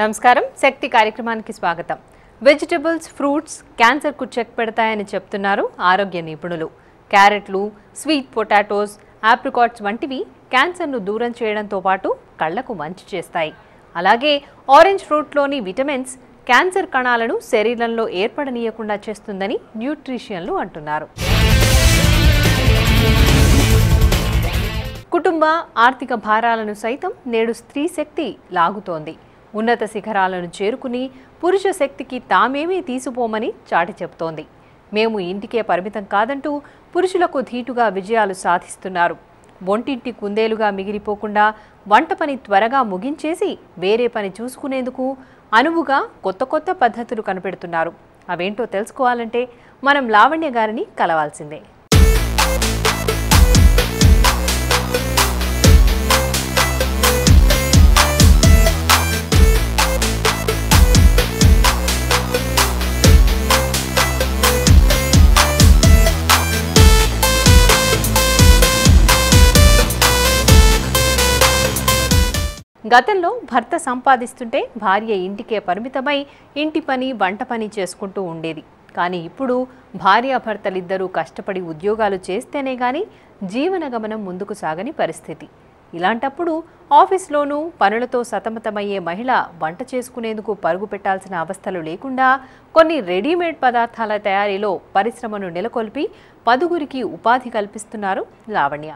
నమస్కారం శక్తి కార్యక్రమానికి స్వాగతం. వెజిటబుల్స్, ఫ్రూట్స్ క్యాన్సర్ కు చెక్ పెడతాయని చెప్తున్నారు ఆరోగ్య నిపుణులు. క్యారెట్లు, స్వీట్ పొటాటోస్, ఆప్రికాట్స్ వంటివి క్యాన్సర్ను దూరం చేయడంతో పాటు కళ్లకు మంచి చేస్తాయి. అలాగే ఆరెంజ్ ఫ్రూట్లోని విటమిన్స్ క్యాన్సర్ కణాలను శరీరంలో ఏర్పడనీయకుండా చేస్తుందని న్యూట్రిషియన్లు అంటున్నారు. కుటుంబ ఆర్థిక భారాలను సైతం నేడు స్త్రీ శక్తి లాగుతోంది. ఉన్నత శిఖరాలను చేరుకుని పురుష శక్తికి తామేమీ తీసిపోమని చాటి చెబుతోంది. మేము ఇంటికే పరిమితం కాదంటూ పురుషులకు ధీటుగా విజయాలు సాధిస్తున్నారు. ఒంటింటి కుందేలుగా మిగిలిపోకుండా వంట పని త్వరగా ముగించేసి వేరే పని చూసుకునేందుకు అనువుగా కొత్త కొత్త పద్ధతులు కనిపెడుతున్నారు. అవేంటో తెలుసుకోవాలంటే మనం లావణ్య గారిని కలవాల్సిందే. గతంలో భర్త సంపాదిస్తుంటే భార్య ఇంటికే పరిమితమై ఇంటి పని, వంట పని చేసుకుంటూ ఉండేది. కానీ ఇప్పుడు భార్యాభర్తలిద్దరూ కష్టపడి ఉద్యోగాలు చేస్తేనే కానీ జీవనగమనం ముందుకు సాగని పరిస్థితి. ఇలాంటప్పుడు ఆఫీస్లోనూ పనులతో సతమతమయ్యే మహిళ వంట చేసుకునేందుకు పరుగు పెట్టాల్సిన అవస్థలు లేకుండా కొన్ని రెడీమేడ్ పదార్థాల తయారీలో పరిశ్రమను నెలకొల్పి పదుగురికి ఉపాధి కల్పిస్తున్నారు లావణ్య.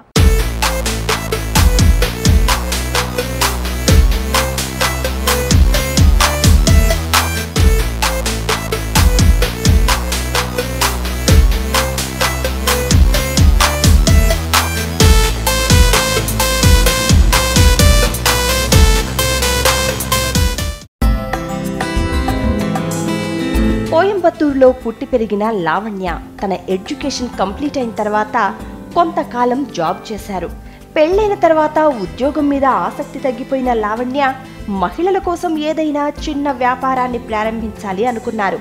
కోయంబత్తూరులో పుట్టి పెరిగిన లావణ్య తన ఎడ్యుకేషన్ కంప్లీట్ అయిన తర్వాత కొంతకాలం జాబ్ చేశారు. పెళ్లైన తర్వాత ఉద్యోగం మీద ఆసక్తి తగ్గిపోయిన లావణ్య మహిళల కోసం ఏదైనా చిన్న వ్యాపారాన్ని ప్రారంభించాలి అనుకున్నారు.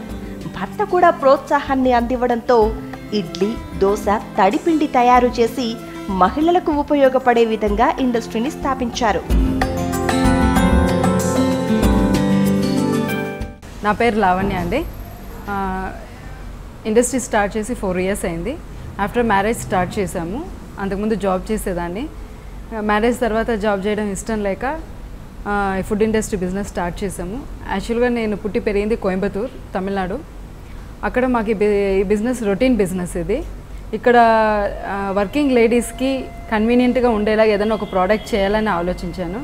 భర్త కూడా ప్రోత్సాహాన్ని అందివ్వడంతో ఇడ్లీ, దోశ, తడిపిండి తయారు చేసి మహిళలకు ఉపయోగపడే విధంగా ఇండస్ట్రీని స్థాపించారు. నా పేరు లావణ్య అండి. ఇండస్ట్రీ స్టార్ట్ చేసి 4 years అయింది. ఆఫ్టర్ మ్యారేజ్ స్టార్ట్ చేశాము. అంతకుముందు జాబ్ చేసేదాన్ని. మ్యారేజ్ తర్వాత జాబ్ చేయడం ఇష్టం లేక ఫుడ్ ఇండస్ట్రీ బిజినెస్ స్టార్ట్ చేసాము. యాక్చువల్గా నేను పుట్టి పెరిగింది కోయంబత్తూర్, తమిళనాడు. అక్కడ మాకు ఈ బిజినెస్ రొటీన్ బిజినెస్ ఇది. ఇక్కడ వర్కింగ్ లేడీస్కి కన్వీనియంట్గా ఉండేలా ఏదైనా ఒక ప్రోడక్ట్ చేయాలని ఆలోచించాను.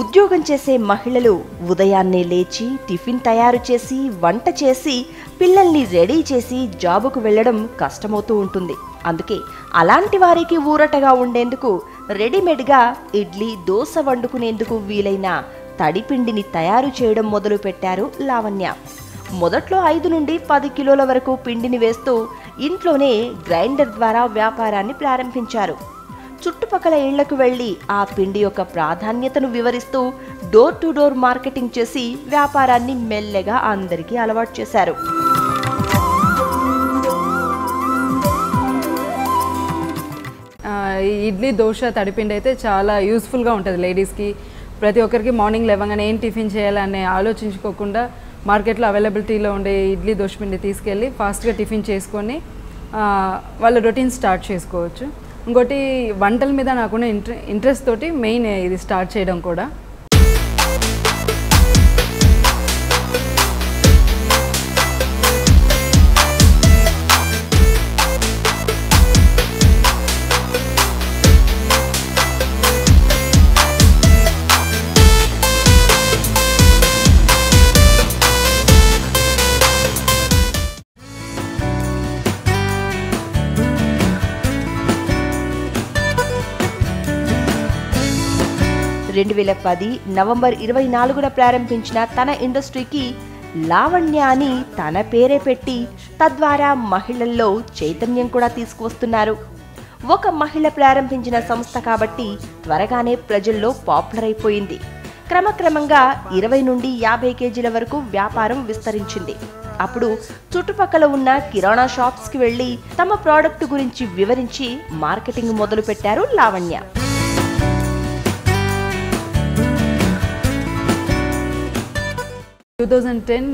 ఉద్యోగం చేసే మహిళలు ఉదయాన్నే లేచి టిఫిన్ తయారు చేసి వంట చేసి పిల్లల్ని రెడీ చేసి జాబుకు వెళ్లడం కష్టమవుతూ ఉంటుంది. అందుకే అలాంటి వారికి ఊరటగా ఉండేందుకు రెడీమేడ్గా ఇడ్లీ, దోశ వండుకునేందుకు వీలైన తడిపిండిని తయారు చేయడం మొదలు పెట్టారు లావణ్య. మొదట్లో 5 నుండి 10 కిలోల వరకు పిండిని వేస్తూ ఇంట్లోనే గ్రైండర్ ద్వారా వ్యాపారాన్ని ప్రారంభించారు. చుట్టుపక్కల ఇళ్లకు వెళ్లి ఆ పిండి యొక్క ప్రాధాన్యతను వివరిస్తూ డోర్ టు డోర్ మార్కెటింగ్ చేసి వ్యాపారాన్ని మెల్లగా అందరికీ అలవాటు చేశారు. ఇడ్లీ, దోశ, తడిపిండి అయితే చాలా యూస్ఫుల్గా ఉంటుంది లేడీస్కి. ప్రతి ఒక్కరికి మార్నింగ్ లేవగానే ఏం టిఫిన్ చేయాలని ఆలోచించుకోకుండా మార్కెట్లో అవైలబిలిటీలో ఉండే ఇడ్లీ, దోశ పిండి తీసుకెళ్ళి ఫాస్ట్గా టిఫిన్ చేసుకొని వాళ్ళ రొటీన్ స్టార్ట్ చేసుకోవచ్చు. ఇంకోటి వంటల మీద నాకున్న ఇంట్రెస్ట్ తోటి మెయిన్ ఇది స్టార్ట్ చేయడం కూడా. నవంబర్ 24న ప్రారంభించిన తన ఇండస్ట్రీకి లావణ్య అని తన పేరే పెట్టి తద్వారా మహిళల్లో చైతన్యం కూడా తీసుకువస్తున్నారు. ఒక మహిళ ప్రారంభించిన సంస్థ కాబట్టి త్వరగానే ప్రజల్లో పాపులర్ అయిపోయింది. క్రమక్రమంగా 20 నుండి 50 కేజీల వరకు వ్యాపారం విస్తరించింది. అప్పుడు చుట్టుపక్కల ఉన్న కిరాణా షాప్స్కి వెళ్లి తమ ప్రోడక్ట్ గురించి వివరించి మార్కెటింగ్ మొదలు పెట్టారు లావణ్య.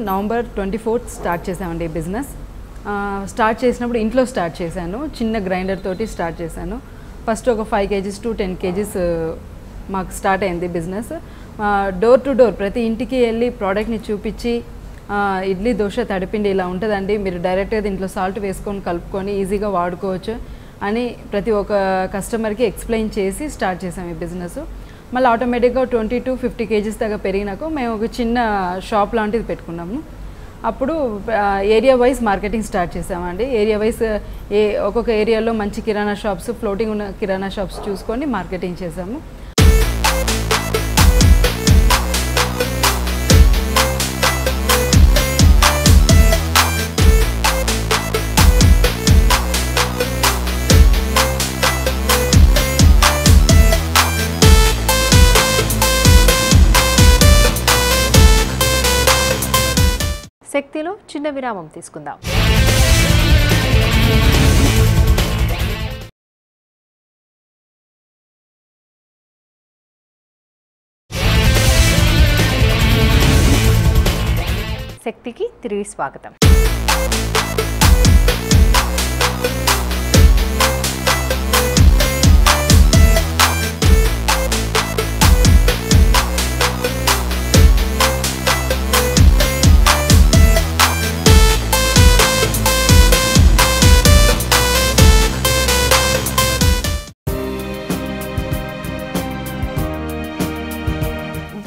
నవంబర్ 24 స్టార్ట్ చేసామండి బిజినెస్. స్టార్ట్ చేసినప్పుడు ఇంట్లో స్టార్ట్ చేశాను. చిన్న గ్రైండర్ తోటి స్టార్ట్ చేశాను. ఫస్ట్ ఒక 5 కేజీస్ టు 10 కేజీస్ మాకు స్టార్ట్ అయింది బిజినెస్. డోర్ టు డోర్ ప్రతి ఇంటికి వెళ్ళి ప్రోడక్ట్ని చూపించి ఇడ్లీ దోశ తడిపిండి ఇలా ఉంటుందండి, మీరు డైరెక్ట్గా దీంట్లో సాల్ట్ వేసుకొని కలుపుకొని ఈజీగా వాడుకోవచ్చు అని ప్రతి ఒక్క కస్టమర్కి ఎక్స్ప్లెయిన్ చేసి స్టార్ట్ చేసాం ఈ బిజినెస్. మళ్ళీ ఆటోమేటిక్గా 20 to 50 కేజీస్ దాకా పెరిగినాక మేము ఒక చిన్న షాప్ లాంటిది పెట్టుకున్నాము. అప్పుడు ఏరియా వైజ్ మార్కెటింగ్ స్టార్ట్ చేసామండి. ఏరియా వైజ్ ఒక్కొక్క ఏరియాలో మంచి కిరాణా షాప్స్, ఫ్లోటింగ్ ఉన్న కిరాణా షాప్స్ చూసుకొని మార్కెటింగ్ చేసాము. శక్తిలో చిన్న విరామం తీసుకుందాం. శక్తికి తిరిగి స్వాగతం.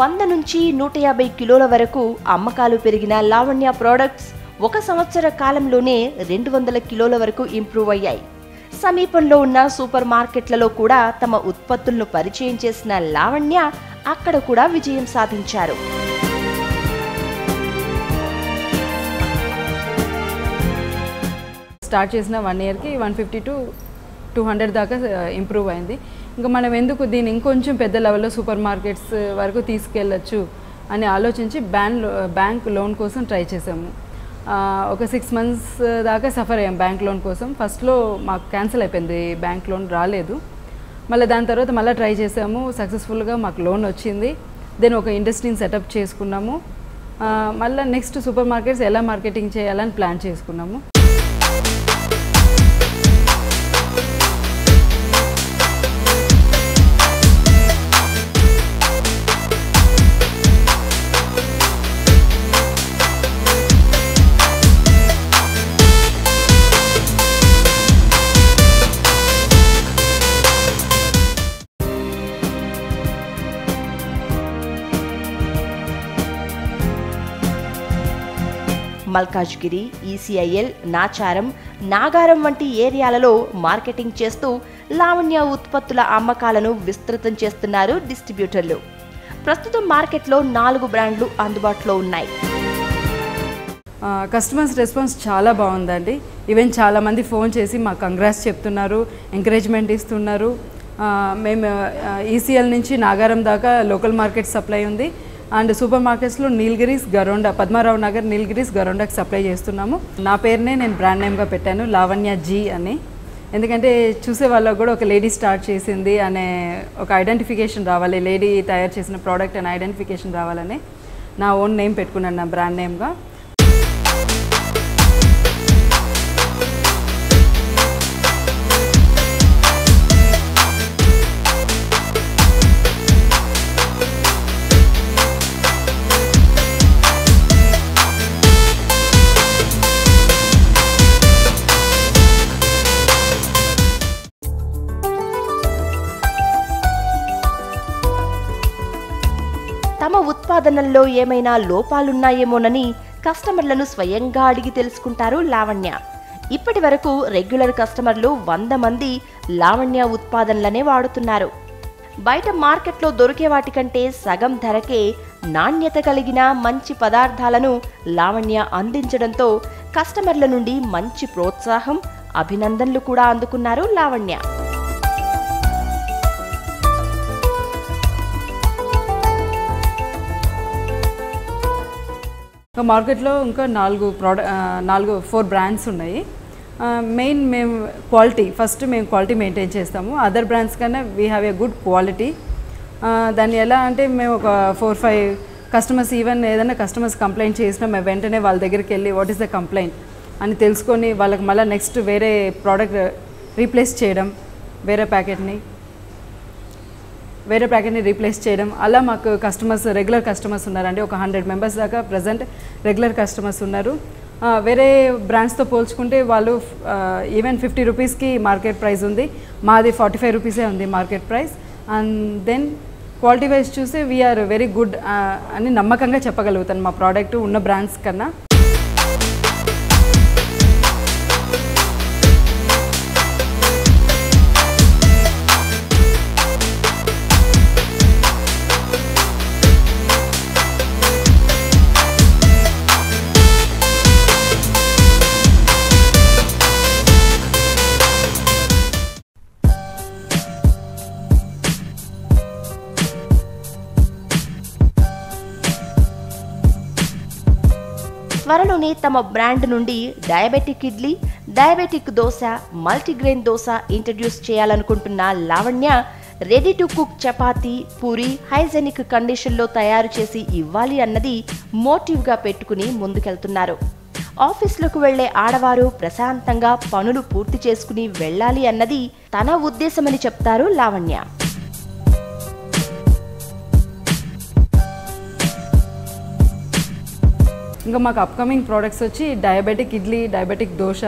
వంద నుంచి 150 కిలోల వరకు అమ్మకాలు పెరిగిన లావణ్య ప్రోడక్ట్స్ 1 సంవత్సర కాలంలోనే 200 కిలోల వరకు ఇంప్రూవ్ అయ్యాయి. సమీపంలో ఉన్న సూపర్ మార్కెట్లలో కూడా తమ ఉత్పత్తులను పరిచయం చేసిన లావణ్య అక్కడ కూడా విజయం సాధించారు. స్టార్ట్ చేసిన 1 ఇయర్కి 150 to 200 దాకా ఇంప్రూవ్ అయింది. ఇంకా మనం ఎందుకు దీన్ని ఇంకొంచెం పెద్ద లెవెల్లో సూపర్ మార్కెట్స్ వరకు తీసుకెళ్ళచ్చు అని ఆలోచించి బ్యాంక్ లోన్ కోసం ట్రై చేసాము. ఒక 6 months దాకా సఫర్ అయ్యాం బ్యాంక్ లోన్ కోసం. ఫస్ట్లో మాకు క్యాన్సిల్ అయిపోయింది, బ్యాంక్ లోన్ రాలేదు. మళ్ళీ దాని తర్వాత మళ్ళీ ట్రై చేసాము, సక్సెస్ఫుల్గా మాకు లోన్ వచ్చింది. దెన్ ఒక ఇండస్ట్రీని సెటప్ చేసుకున్నాము. మళ్ళీ నెక్స్ట్ సూపర్ మార్కెట్స్ ఎలా మార్కెటింగ్ చేయాలని ప్లాన్ చేసుకున్నాము. మల్కాజ్గిరి, ఈసీఐఎల్, నాచారం, నాగారం వంటి ఏరియాలలో మార్కెటింగ్ చేస్తూ లావణ్య ఉత్పత్తుల అమ్మకాలను విస్తృతం చేస్తున్నారు డిస్ట్రిబ్యూటర్లు. ప్రస్తుతం మార్కెట్లో 4 బ్రాండ్లు అందుబాటులో ఉన్నాయి. కస్టమర్స్ రెస్పాన్స్ చాలా బాగుందండి. ఈవెన్ చాలామంది ఫోన్ చేసి మాకు కంగ్రాట్స్ చెప్తున్నారు, ఎంకరేజ్మెంట్ ఇస్తున్నారు. మేము ఈసీఎల్ నుంచి నాగారం దాకా లోకల్ మార్కెట్ సప్లై ఉంది. అండ్ సూపర్ మార్కెట్స్లో నీలగిరీస్, గరోండా, పద్మారావు నగర్, నీలగిరీస్, గరోండాకి సప్లై చేస్తున్నాము. నా పేరునే నేను బ్రాండ్ నేమ్గా పెట్టాను, లావణ్య జీ అని. ఎందుకంటే చూసే వాళ్ళకు కూడా ఒక లేడీ స్టార్ట్ చేసింది అనే ఒక ఐడెంటిఫికేషన్ రావాలి, లేడీ తయారు చేసిన ప్రోడక్ట్ అనే ఐడెంటిఫికేషన్ రావాలని నా ఓన్ నేమ్ పెట్టుకున్నాను, నా బ్రాండ్ నేమ్గా. తమ ఉత్పాదనల్లో ఏమైనా లోపాలున్నాయేమోనని కస్టమర్లను స్వయంగా అడిగి తెలుసుకుంటారు లావణ్య. ఇప్పటి వరకు రెగ్యులర్ కస్టమర్లు 100 మంది లావణ్య ఉత్పాదనలనే వాడుతున్నారు. బయట మార్కెట్లో దొరికే వాటికంటే సగం ధరకే నాణ్యత కలిగిన మంచి పదార్థాలను లావణ్య అందించడంతో కస్టమర్ల నుండి మంచి ప్రోత్సాహం, అభినందనలు కూడా అందుకున్నారు లావణ్య. మార్కెట్లో ఇంకా 4 బ్రాండ్స్ ఉన్నాయి. మెయిన్ మేము ఫస్ట్ మేము క్వాలిటీ మెయింటైన్ చేస్తాము. అదర్ బ్రాండ్స్ కన్నా we have a good quality. దాన్ని ఎలా అంటే మేము ఒక 4-5 కస్టమర్స్, ఈవెన్ ఏదైనా కస్టమర్స్ కంప్లైంట్ చేసినా మేము వెంటనే వాళ్ళ దగ్గరికి వెళ్ళి వాట్ ఈస్ ద కంప్లైంట్ అని తెలుసుకొని వాళ్ళకి మళ్ళీ నెక్స్ట్ వేరే ప్రోడక్ట్ రీప్లేస్ చేయడం, వేరే ప్యాకెట్ని రీప్లేస్ చేయడం. అలా మాకు రెగ్యులర్ కస్టమర్స్ ఉన్నారండి. ఒక 100 మెంబర్స్ దాకా ప్రజెంట్ రెగ్యులర్ కస్టమర్స్ ఉన్నారు. వేరే బ్రాండ్స్తో పోల్చుకుంటే వాళ్ళు ఈవెన్ 50 రూపీస్కి మార్కెట్ ప్రైస్ ఉంది, మాది 45 రూపీసే ఉంది market price. And then quality wise చూస్తే వీఆర్ వెరీ గుడ్ అని నమ్మకంగా చెప్పగలుగుతాను మా ప్రోడక్ట్ ఉన్న బ్రాండ్స్ కన్నా. త్వరలోనే తమ బ్రాండ్ నుండి diabetic idli, diabetic dosa, multigrain dosa introduce చేయాలనుకుంటున్న Lavanya ready to cook chapati, puri hygienic కండిషన్లో తయారు చేసి ఇవ్వాలి అన్నది మోటివ్గా పెట్టుకుని ముందుకెళ్తున్నారు. ఆఫీసులకు వెళ్లే ఆడవారు ప్రశాంతంగా పనులు పూర్తి చేసుకుని వెళ్ళాలి అన్నది తన ఉద్దేశమని చెప్తారు లావణ్య. ఇంకా మాకు అప్కమింగ్ ప్రోడక్ట్స్ వచ్చి diabetic idli, diabetic dosa,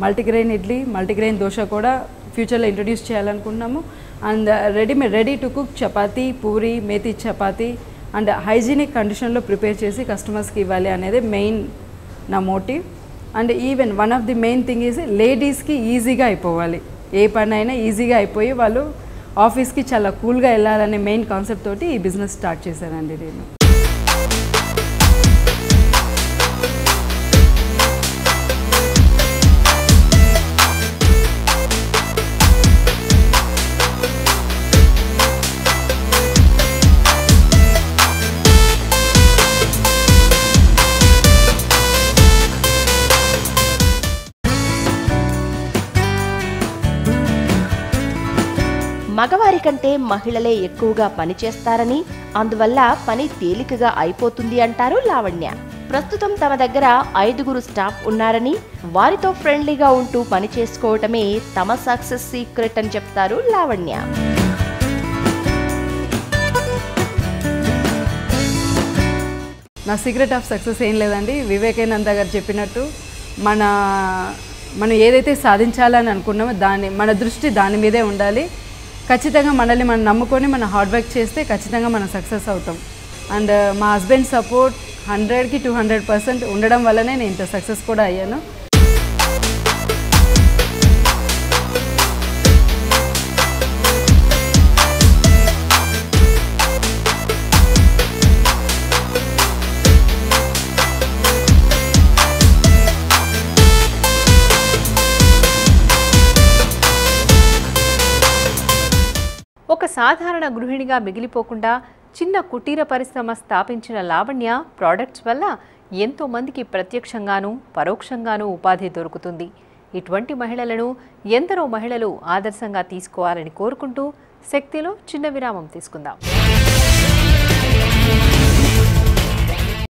multigrain idli, multigrain dosa కూడా ఫ్యూచర్లో ఇంట్రడ్యూస్ చేయాలనుకుంటున్నాము. And ready to cook chapati, puri, methi chapati and hygienic కండిషన్లో ప్రిపేర్ చేసి కస్టమర్స్కి ఇవ్వాలి అనేది మెయిన్ నా motive. And even one of the main thing is లేడీస్కి ఈజీగా అయిపోవాలి, ఏ పని అయినా ఈజీగా అయిపోయి వాళ్ళు ఆఫీస్కి చాలా కూల్గా వెళ్ళాలనే మెయిన్ కాన్సెప్ట్ తోటి ఈ బిజినెస్ స్టార్ట్ చేశానండి నేను. మగవారి కంటే మహిళలే ఎక్కువగా పని చేస్తారని, అందువల్ల పని తేలికగా అయిపోతుంది అంటారు లావణ్య. ప్రస్తుతం తమ దగ్గర 5 స్టాఫ్ ఉన్నారని, వారితో ఫ్రెండ్లీగా ఉంటూ పని చేసుకోవటమే తమ సక్సెస్ సీక్రెట్ అని చెప్తారు లావణ్య. నా సీక్రెట్ ఆఫ్ సక్సెస్ ఏం లేదండి, వివేకానంద గారు చెప్పినట్టు మనం ఏదైతే సాధించాలని అనుకున్నామో మన దృష్టి దాని మీదే ఉండాలి. ఖచ్చితంగా మనల్ని మనం నమ్ముకొని మనం హార్డ్ వర్క్ చేస్తే ఖచ్చితంగా మనం సక్సెస్ అవుతాం. అండ్ మా హస్బెండ్ సపోర్ట్ 100కి 200% ఉండడం వల్లనే నేను ఇంత సక్సెస్ కూడా అయ్యాను. ఒక సాధారణ గృహిణిగా మిగిలిపోకుండా చిన్న కుటీర పరిశ్రమ స్థాపించిన లావణ్య ప్రోడక్ట్స్ వల్ల ఎంతో మందికి ప్రత్యక్షంగానూ పరోక్షంగానూ ఉపాధి దొరుకుతుంది. ఇటువంటి మహిళలను ఎందరో మహిళలు ఆదర్శంగా తీసుకోవాలని కోరుకుంటూ శక్తిలో చిన్న విరామం తీసుకుందాం.